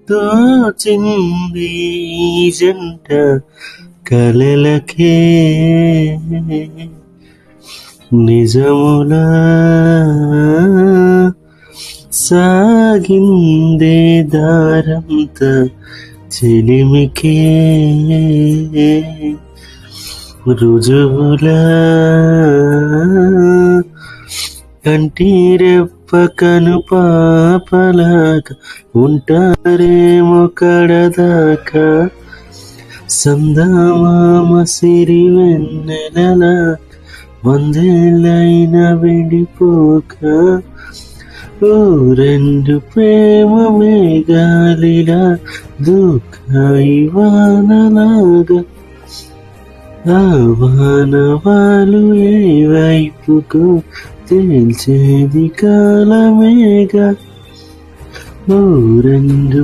తోచింది ఈ జంట కలలకే నిజములా సాగిందే దారంత చెలిమికే రుజువులా కంటిరెప్ప కను పాపలాగా ఉంటారేమో కడదాకా సందమామ సిరి వెన్నెలలా వందేళ్ళైన విడిపోక రెండు ప్రేమ మేఘాలిలా దూకాయి వానలాగా ఆ వానవాలు ఏ వైపుకు తేల్చేది కాలమేగా రెండు